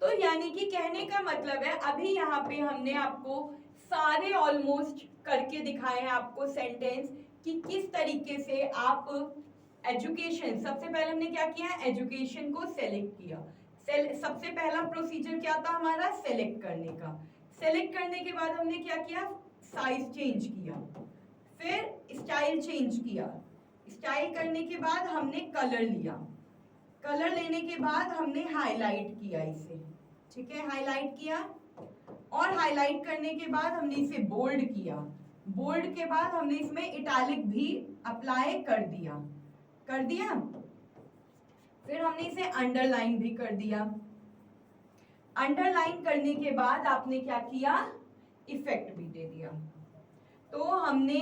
Speaker 1: तो यानी कि कहने का मतलब है अभी यहाँ पे हमने आपको सारे ऑलमोस्ट करके दिखाए हैं आपको सेंटेंस कि किस तरीके से आप एजुकेशन, सबसे पहले हमने क्या किया, एजुकेशन को सेलेक्ट किया। सबसे पहला प्रोसीजर क्या था हमारा, सेलेक्ट करने का। सेलेक्ट करने के बाद हमने क्या किया, साइज चेंज किया, फिर स्टाइल चेंज किया। स्टाइल करने के बाद हमने कलर लिया, कलर लेने के बाद हमने हाईलाइट किया इसे, ठीक है, हाईलाइट किया। और हाईलाइट करने के बाद हमने इसे बोल्ड किया, बोल्ड के बाद हमने इसमें इटैलिक भी अप्लाई कर दिया, फिर हमने इसे अंडरलाइन भी कर दिया। अंडरलाइन करने के बाद आपने क्या किया, इफेक्ट भी दे दिया। तो हमने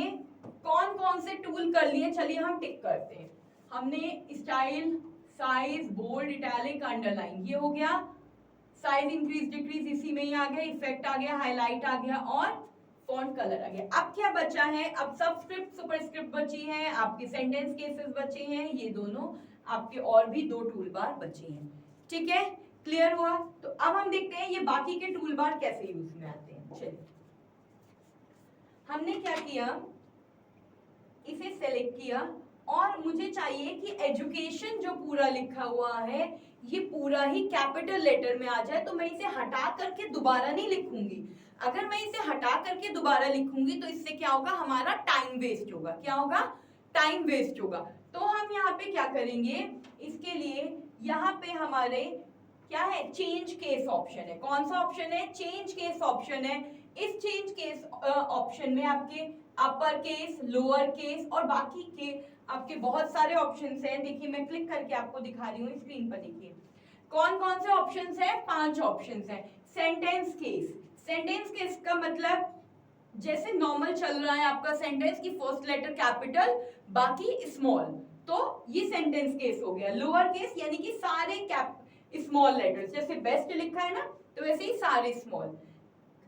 Speaker 1: कौन कौन से टूल कर लिए, चलिए हम टिक करते हैं। हमने style, size, bold, italic, underline, ये हो गया। साइज इंक्रीज डिक्रीज इसी में ही आ गया, इफेक्ट आ गया, हाईलाइट आ गया और फॉन्ट कलर आ गया। अब क्या बचा है, अब सबस्क्रिप्ट सुपरस्क्रिप्ट बची है, आपके सेंटेंस केसेस बचे हैं, ये दोनों आपके और भी 2 टूल बार बचे हैं, ठीक है, क्लियर हुआ। तो अब हम देखते हैं ये बाकी के टूल बार कैसे यूज में आते हैं। चलिए हमने क्या किया, इसे सेलेक्ट किया और मुझे चाहिए कि एजुकेशन जो पूरा लिखा हुआ है ये पूरा ही कैपिटल लेटर में आ जाए। तो मैं इसे हटा करके दोबारा नहीं लिखूंगी। अगर मैं इसे हटा करके दोबारा लिखूंगी तो इससे क्या होगा, हमारा टाइम वेस्ट होगा। क्या होगा, टाइम वेस्ट होगा। तो हम यहाँ पे क्या करेंगे, इसके लिए यहाँ पे हमारे क्या है, चेंज केस ऑप्शन है। कौन सा ऑप्शन है, चेंज केस ऑप्शन है। इस चेंज केस ऑप्शन में आपके अपर केस, लोअर केस और बाकी के आपके बहुत सारे ऑप्शंस हैं। देखिए मैं क्लिक करके आपको दिखा रही हूँ स्क्रीन पर, देखिए कौन कौन से ऑप्शंस हैं, 5 ऑप्शंस हैं। सेंटेंस केस, सेंटेंस केस का मतलब जैसे नॉर्मल चल रहा है आपका सेंटेंस की फर्स्ट लेटर कैपिटल बाकी स्मॉल, तो ये सेंटेंस केस हो गया। लोअर केस यानी कि सारे स्मॉल लेटर्स, जैसे बेस्ट लिखा है ना तो वैसे ही सारे स्मॉल।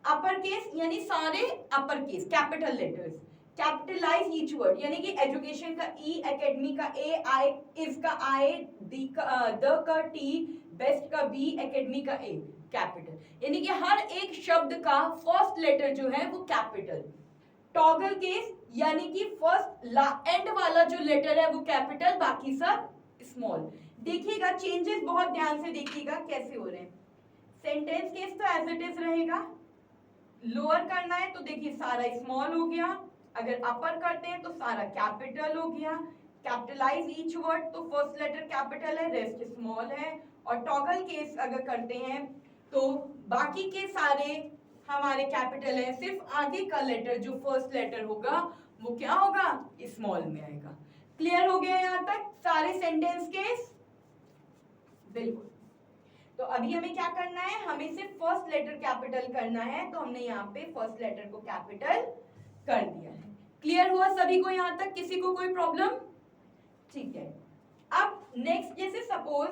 Speaker 1: अपर केस यानी सारे upper case capital letters. Capitalise each word यानी कि एजुकेशन का ई, एकेडमी का ए, आई, इज का आई, द का टी, बेस्ट का बी, एकेडमी का ए, कैपिटल। यानी कि हर एक शब्द का फर्स्ट लेटर जो है वो कैपिटल। टॉगल केस यानी कि फर्स्ट एंड वाला जो लेटर है वो कैपिटल, बाकी सब स्मॉल। देखिएगा चेंजेस बहुत ध्यान से देखिएगा कैसे हो रहे हैं। सेंटेंस केस तो एज इट इज रहेगा, लोअर करना है तो देखिए सारा स्मॉल हो गया, अगर अपर करते हैं तो सारा कैपिटल हो गया। कैपिटलाइज ईच वर्ड तो फर्स्ट लेटर कैपिटल है, रेस्ट स्मॉल है। और टॉगल केस अगर करते हैं तो बाकी के सारे हमारे कैपिटल है, सिर्फ आगे का लेटर जो फर्स्ट लेटर होगा वो क्या होगा, स्मॉल में आएगा। क्लियर हो गया यहाँ तक सारे सेंटेंस केस, बिल्कुल। तो अभी हमें क्या करना है, हमें सिर्फ फर्स्ट लेटर कैपिटल करना है, तो हमने यहाँ पे फर्स्ट लेटर को कैपिटल कर दिया है। क्लियर हुआ सभी को यहाँ तक, किसी को कोई प्रॉब्लम, ठीक है। अब नेक्स्ट जैसे सपोज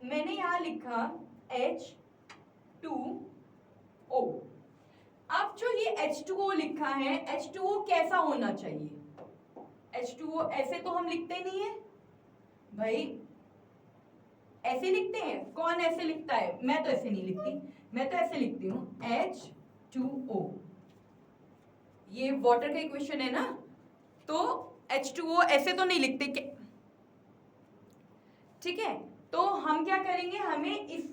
Speaker 1: मैंने यहाँ लिखा H2O। अब जो ये H2O लिखा है, H2O कैसा होना चाहिए, H2O ऐसे तो हम लिखते नहीं है भाई, ऐसे लिखते हैं, कौन ऐसे लिखता है, मैं तो ऐसे नहीं लिखती, मैं तो ऐसे लिखती हूँ H2O। ये वाटर का इक्वेशन है ना, तो H2O ऐसे तो नहीं लिखते, ठीक है। तो हम क्या करेंगे, हमें इस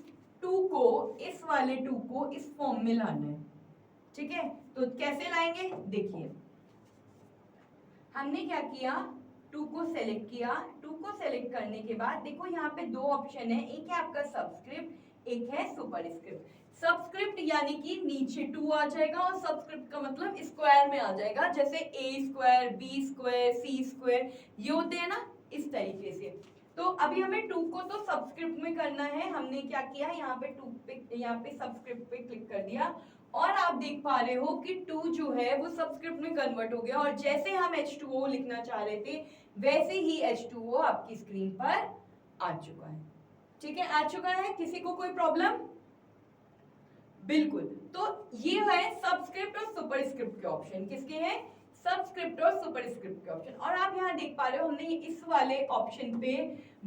Speaker 1: 2 को, इस वाले 2 को इस फॉर्म में लाना है, ठीक है। तो कैसे लाएंगे, देखिए हमने क्या किया, 2 को सेलेक्ट किया। 2 को सेलेक्ट करने के बाद देखो यहाँ पे 2 ऑप्शन है, एक है आपका सबस्क्रिप्ट, एक है सुपरस्क्रिप्ट। सबस्क्रिप्ट यानी कि नीचे 2 आ जाएगा और सबस्क्रिप्ट का मतलब स्क्वायर में आ जाएगा, जैसे a square, b square, c square ये होते हैं ना, इस तरीके से। तो अभी हमें 2 को तो सबस्क्रिप्ट में करना है, हमने क्या किया, यहाँ पे 2 पे, यहाँ पे सबस्क्रिप्ट पे क्लिक कर दिया और आप देख पा रहे हो कि 2 जो है वो सबस्क्रिप्ट में कन्वर्ट हो गया और जैसे हम H2O लिखना चाह रहे थे वैसे ही H2O आपकी स्क्रीन पर आ चुका है, ठीक है, आ चुका है। किसी को कोई प्रॉब्लम, बिल्कुल। तो ये है सबस्क्रिप्ट और सुपरस्क्रिप्ट के ऑप्शन, किसके हैं, सबस्क्रिप्ट और सुपरस्क्रिप्ट के ऑप्शन। और आप यहाँ देख पा रहे हो हमने इस वाले ऑप्शन पे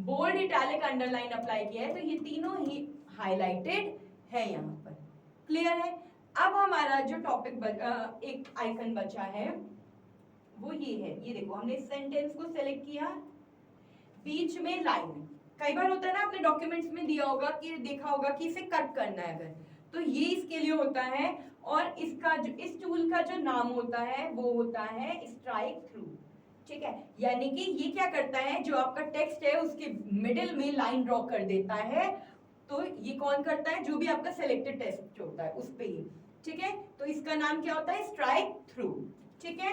Speaker 1: बोल्ड, इटैलिक, अंडरलाइन अप्लाई किया है, तो ये तीनों ही हाईलाइटेड है यहाँ पर। क्लियर है? अब हमारा जो टॉपिक एक आइकन बचा है वो ये है। ये देखो हमने सेंटेंस को सेलेक्ट किया, बीच में लाइन। कई बार होता है ना, आपने डॉक्यूमेंट्स में दिया होगा कि देखा होगा कि इसे कट करना है अगर, तो ये इसके लिए होता है। और इसका जो इस टूल का जो नाम होता है वो होता है स्ट्राइक थ्रू। ठीक है, यानी कि ये क्या करता है, जो आपका टेक्स्ट है उसके मिडिल में लाइन ड्रॉ कर देता है। तो ये कौन करता है, जो भी आपका सिलेक्टेड टेक्स्ट होता है उस पे ही। ठीक है, तो इसका नाम क्या होता है, स्ट्राइक थ्रू। ठीक है,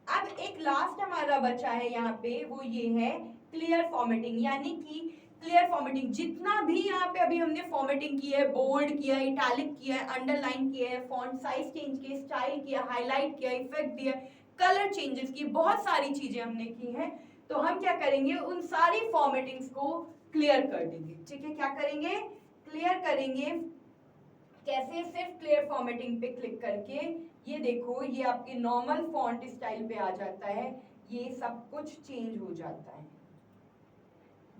Speaker 1: अब एक लास्ट हमारा बचा है यहाँ पे, वो ये है क्लियर फॉर्मेटिंग। यानी कि क्लियर फॉर्मेटिंग, जितना भी यहाँ पे अभी हमने फॉर्मेटिंग की है, बोल्ड किया है, इटैलिक किया है, अंडरलाइन किया है, फॉन्ट साइज चेंज किया, स्टाइल किया, हाईलाइट किया, इफेक्ट दिया, कलर चेंजेस की, बहुत सारी चीजें हमने की हैं। तो हम क्या करेंगे, उन सारी फॉर्मेटिंग्स को क्लियर कर देंगे। ठीक है, क्या करेंगे, क्लियर करेंगे। कैसे, सिर्फ क्लियर फॉर्मेटिंग पे क्लिक करके, ये देखो ये आपके नॉर्मल फॉन्ट स्टाइल पे आ जाता है, ये सब कुछ चेंज हो जाता है।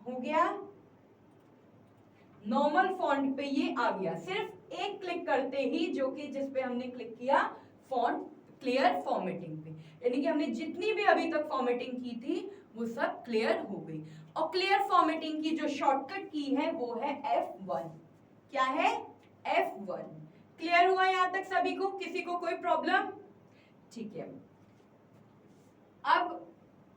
Speaker 1: हो गया, नॉर्मल फॉन्ट पे ये आ गया, सिर्फ एक क्लिक करते ही, जो कि जिस पे हमने क्लिक किया फॉन्ट क्लियर फॉर्मेटिंग पे। यानी कि हमने जितनी भी अभी तक फॉर्मेटिंग की थी वो सब क्लियर हो गई। और क्लियर फॉर्मेटिंग की जो शॉर्टकट की है वो है F1। क्या है, F1। क्लियर हुआ यहां तक सभी को, किसी को कोई प्रॉब्लम? ठीक है, अब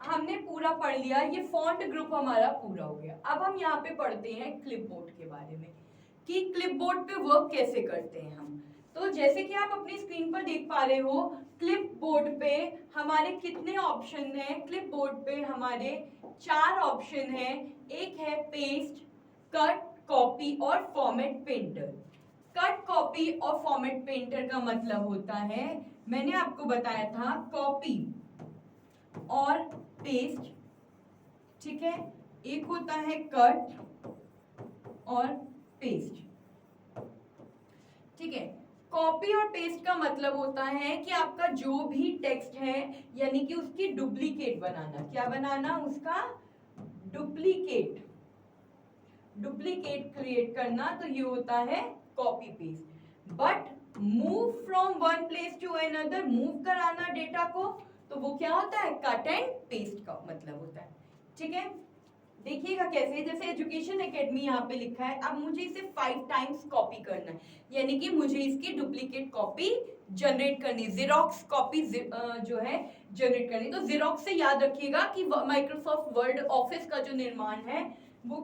Speaker 1: हमने पूरा पढ़ लिया, ये फॉन्ट ग्रुप हमारा पूरा हो गया। अब हम यहाँ पे पढ़ते हैं क्लिपबोर्ड के बारे में, कि क्लिपबोर्ड पे वर्क कैसे करते हैं हम। तो जैसे कि आप अपनी स्क्रीन पर देख पा रहे हो, क्लिपबोर्ड पे हमारे कितने ऑप्शन हैं, क्लिपबोर्ड पे हमारे 4 ऑप्शन हैं। एक है पेस्ट, कट, कॉपी और फॉर्मेट पेंटर। कट, कॉपी और फॉर्मेट पेंटर का मतलब होता है, मैंने आपको बताया था, कॉपी और पेस्ट। ठीक है, एक होता है कट और पेस्ट। ठीक है, कॉपी और पेस्ट का मतलब होता है कि आपका जो भी टेक्स्ट है, यानी कि उसकी डुप्लीकेट बनाना। क्या बनाना, उसका डुप्लीकेट, डुप्लीकेट क्रिएट करना, तो ये होता है copy paste. But move from one place to another, move कराना डेटा को, तो वो क्या होता है, कट एंड पेस्ट का मतलब होता है। ठीक है, देखिएगा कैसे, जैसे एजुकेशन एकेडमी यहाँ पे लिखा है, अब मुझे इसे 5 टाइम्स कॉपी करना है, यानी कि मुझे इसकी डुप्लीकेट कॉपी जनरेट करनी, जेरोक्स कॉपी जो है जनरेट करनी। तो जेरोक्स से याद रखिएगा कि माइक्रोसॉफ्ट वर्ड ऑफिस का जो निर्माण है वो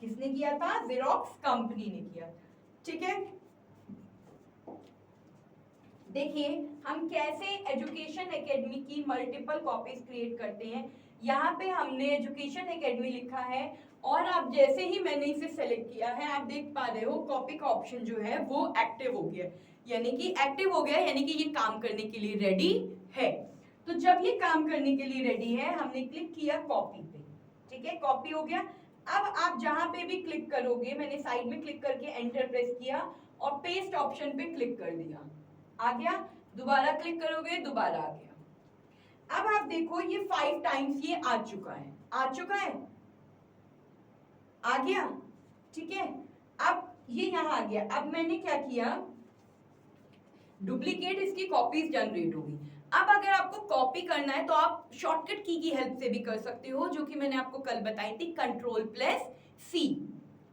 Speaker 1: किसने किया था, जेरोक्स कंपनी ने किया। ठीक है, देखिए हम कैसे एजुकेशन एकेडमी की मल्टीपल कॉपीज क्रिएट करते हैं। यहाँ पे हमने एजुकेशन एकेडमी लिखा है, और आप जैसे ही मैंने इसे सेलेक्ट किया है, आप देख पा रहे हो कॉपी का ऑप्शन जो है वो एक्टिव हो गया, यानी कि एक्टिव हो गया, यानी कि ये काम करने के लिए रेडी है। तो जब ये काम करने के लिए रेडी है, हमने क्लिक किया कॉपी पे। ठीक है, कॉपी हो गया। अब आप जहां पे भी क्लिक करोगे, मैंने साइड में क्लिक करके एंटर प्रेस किया और पेस्ट ऑप्शन पे क्लिक कर दिया, आ गया। दोबारा क्लिक करोगे, दोबारा आ गया। अब आप देखो ये 5 टाइम्स ये आ चुका है, आ चुका है, आ गया। ठीक है, अब ये यहां आ गया। अब मैंने क्या किया, डुप्लीकेट इसकी कॉपीज जनरेट होगी। अब अगर आपको कॉपी करना है तो आप शॉर्टकट की हेल्प से भी कर सकते हो, जो कि मैंने आपको कल बताई थी, Ctrl+C।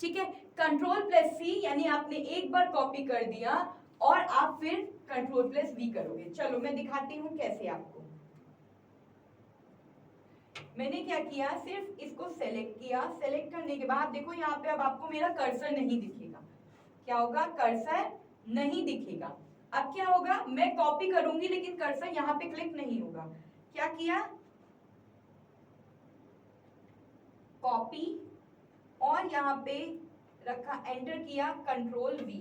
Speaker 1: ठीक है, Ctrl+C, यानी आपने एक बार कॉपी कर दिया और आप फिर Ctrl+V करोगे। चलो मैं दिखाती हूं कैसे आपको। मैंने क्या किया, सिर्फ इसको सेलेक्ट किया, सेलेक्ट करने के बाद देखो यहाँ पे अब आपको मेरा कर्सर नहीं दिखेगा। क्या होगा, कर्सर नहीं दिखेगा। अब क्या होगा, मैं कॉपी करूंगी लेकिन कर्सर यहाँ पे क्लिक नहीं होगा। क्या किया, कॉपी और यहाँ पे रखा, एंटर किया, Ctrl+V,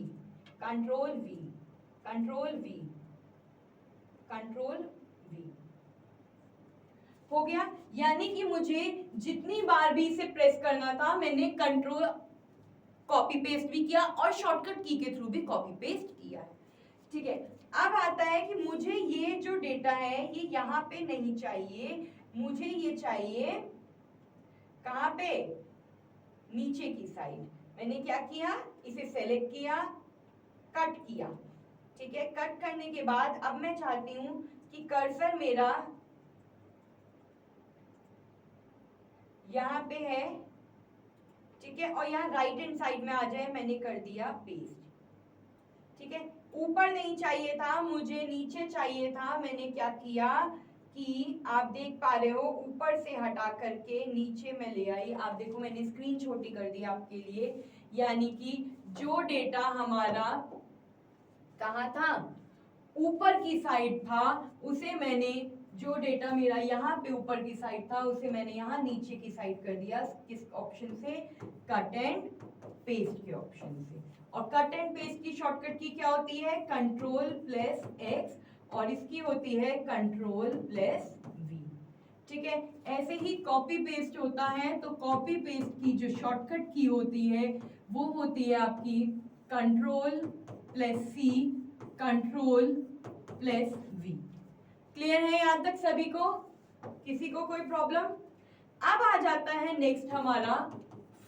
Speaker 1: Ctrl+V, Ctrl+V, Ctrl+V, हो गया। यानी कि मुझे जितनी बार भी इसे प्रेस करना था, मैंने कंट्रोल कॉपी पेस्ट भी किया और शॉर्टकट की के थ्रू भी कॉपी पेस्ट किया है। ठीक है, अब आता है कि मुझे ये जो डेटा है ये यहाँ पे नहीं चाहिए, मुझे ये चाहिए कहाँ पे, नीचे की साइड। मैंने क्या किया, इसे सेलेक्ट किया, कट किया। ठीक है, कट करने के बाद अब मैं चाहती हूं कि कर्सर मेरा यहाँ पे है, ठीक है, और यहाँ राइट हैंड साइड में आ जाए। मैंने कर दिया पेस्ट। ठीक है, ऊपर नहीं चाहिए था मुझे, नीचे चाहिए था। मैंने क्या किया कि आप देख पा रहे हो, ऊपर से हटा करके नीचे में ले आई। आप देखो मैंने स्क्रीन छोटी कर दी आपके लिए, यानी कि जो डेटा हमारा कहाँ था, ऊपर की साइड था, उसे मैंने, जो डेटा मेरा यहाँ पे ऊपर की साइड था उसे मैंने यहाँ नीचे की साइड कर दिया। किस ऑप्शन से, कट एंड पेस्ट के ऑप्शन से। और कट एंड पेस्ट की शॉर्टकट की क्या होती है, कंट्रोल प्लस एक्स, और इसकी होती है कंट्रोल प्लस वी। ठीक है, ऐसे ही कॉपी पेस्ट होता है, तो कॉपी पेस्ट की जो शॉर्टकट की होती है वो होती है आपकी control plus C, control plus V. Clear है यहां तक सभी को, किसी को कोई प्रॉब्लम? अब आ जाता है नेक्स्ट हमारा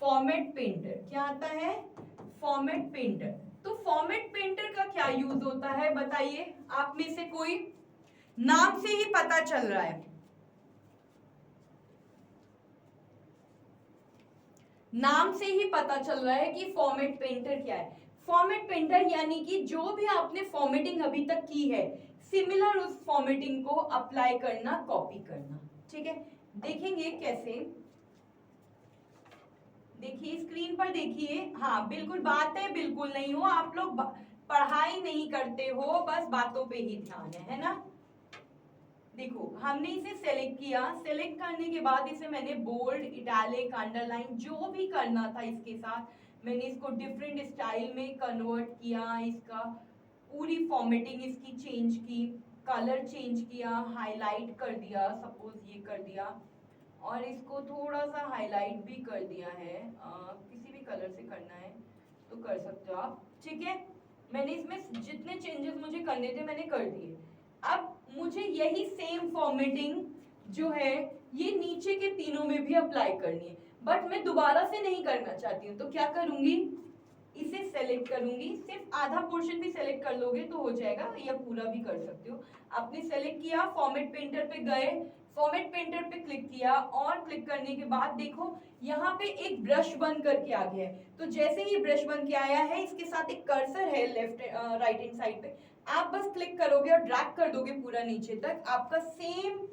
Speaker 1: फॉर्मेट पेंटर। क्या आता है, फॉर्मेट पेंटर। तो फॉर्मेट पेंटर का क्या यूज होता है बताइए, आप में से कोई? नाम से ही पता चल रहा है, नाम से ही पता चल रहा है कि फॉर्मेट पेंटर क्या है। फॉर्मेट पेंटर यानी कि जो भी आपने फॉर्मेटिंग अभी तक की है, सिमिलर उस फॉर्मेटिंग को अप्लाई करना, कॉपी करना। ठीक है, देखेंगे कैसे, देखिए स्क्रीन पर देखिए। हाँ बिल्कुल, बात है बिल्कुल नहीं हो, आप लोग पढ़ाई नहीं करते हो, बस बातों पे ही ध्यान है ना। देखो हमने इसे सेलेक्ट किया, सेलेक्ट करने के बाद इसे मैंने बोल्ड, इटैलिक, अंडरलाइन जो भी करना था इसके साथ मैंने इसको डिफरेंट स्टाइल में कन्वर्ट किया, इसका पूरी फॉर्मेटिंग इसकी चेंज की, कलर चेंज किया, हाईलाइट कर दिया, सपोज ये कर दिया, और इसको थोड़ा सा हाईलाइट भी कर दिया है। किसी भी कलर से करना है तो कर सकते हो आप। ठीक है, मैंने इसमें जितने चेंजेस मुझे करने थे मैंने कर दिए। अब मुझे यही सेम फॉर्मेटिंग जो है ये नीचे के तीनों में भी अप्लाई करनी है, बट मैं दोबारा से नहीं करना चाहती हूँ। तो क्या करूंगी, इसे सेलेक्ट करूंगी, सिर्फ आधा पोर्शन भी सेलेक्ट कर लोगे तो हो जाएगा, या पूरा भी कर सकते हो। आपने सेलेक्ट किया, फॉर्मेट पेंटर पे गए, फॉर्मेट पेंटर पे क्लिक किया, और क्लिक करने के बाद देखो यहाँ पे एक ब्रश बन करके आ गया है। तो जैसे ही ब्रश बन के आया है, इसके साथ एक कर्सर है लेफ्ट राइट हैंड साइड पे, आप बस क्लिक करोगे और ड्रैग कर दोगे पूरा नीचे तक, आपका सेम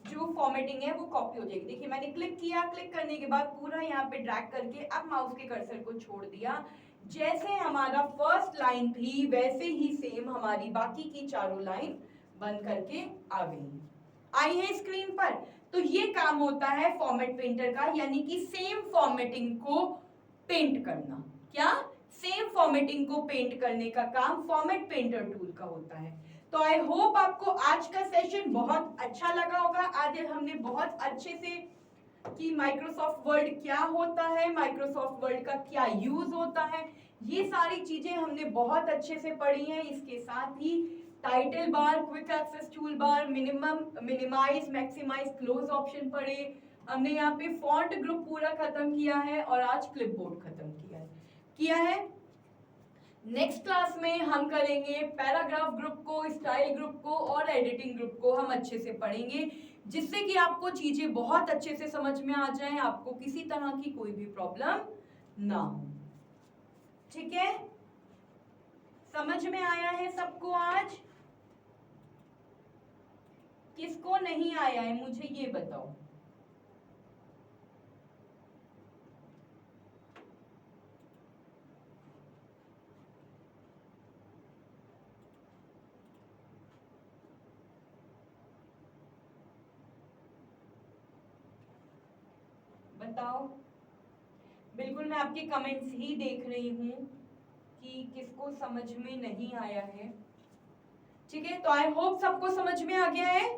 Speaker 1: जो फॉर्मेटिंग है वो कॉपी हो जाएगी। देखिए मैंने क्लिक किया, क्लिक करने के बाद पूरा यहाँ पे ड्रैग करके अब माउस के कर्सर को छोड़ दिया। जैसे हमारा फर्स्ट लाइन थी वैसे ही सेम हमारी बाकी की चारों लाइन बन करके आ गई, आई है स्क्रीन पर। तो ये काम होता है फॉर्मेट पेंटर का, यानी कि सेम फॉर्मेटिंग को पेंट करना। क्या, सेम फॉर्मेटिंग को पेंट करने का काम फॉर्मेट पेंटर टूल का होता है। तो आई होप आपको आज का सेशन बहुत अच्छा लगा होगा। आज हमने बहुत अच्छे से कि माइक्रोसॉफ्ट वर्ड क्या होता है, माइक्रोसॉफ्ट वर्ड का क्या यूज होता है, ये सारी चीजें हमने बहुत अच्छे से पढ़ी हैं। इसके साथ ही title bar, quick access tool bar, minimum, minimise, maximise, close option पढ़े हमने। यहाँ पे फॉन्ट ग्रुप पूरा खत्म किया है, और आज क्लिपबोर्ड खत्म किया है। नेक्स्ट क्लास में हम करेंगे पैराग्राफ ग्रुप को, स्टाइल ग्रुप को और एडिटिंग ग्रुप को हम अच्छे से पढ़ेंगे, जिससे कि आपको चीजें बहुत अच्छे से समझ में आ जाएं, आपको किसी तरह की कोई भी प्रॉब्लम ना हो। ठीक है, समझ में आया है सबको? आज किसको नहीं आया है मुझे ये बताओ। बताओ, बिल्कुल मैं आपके कमेंट्स ही देख रही हूँ कि किसको समझ में नहीं आया है। ठीक है, तो आई होप सबको समझ में आ गया है।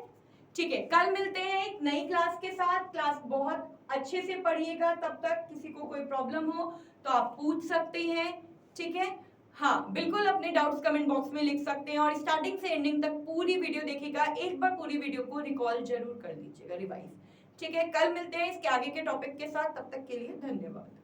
Speaker 1: ठीक है, कल मिलते हैं एक नई क्लास के साथ। क्लास बहुत अच्छे से पढ़िएगा, तब तक किसी को कोई प्रॉब्लम हो तो आप पूछ सकते हैं। ठीक है, हाँ बिल्कुल, अपने डाउट्स कमेंट बॉक्स में लिख सकते हैं और स्टार्टिंग से एंडिंग तक पूरी वीडियो देखिएगा, एक बार पूरी वीडियो को रिकॉल जरूर कर लीजिएगा, रिवाइज। ठीक है, कल मिलते हैं इसके आगे के टॉपिक के साथ, तब तक के लिए धन्यवाद।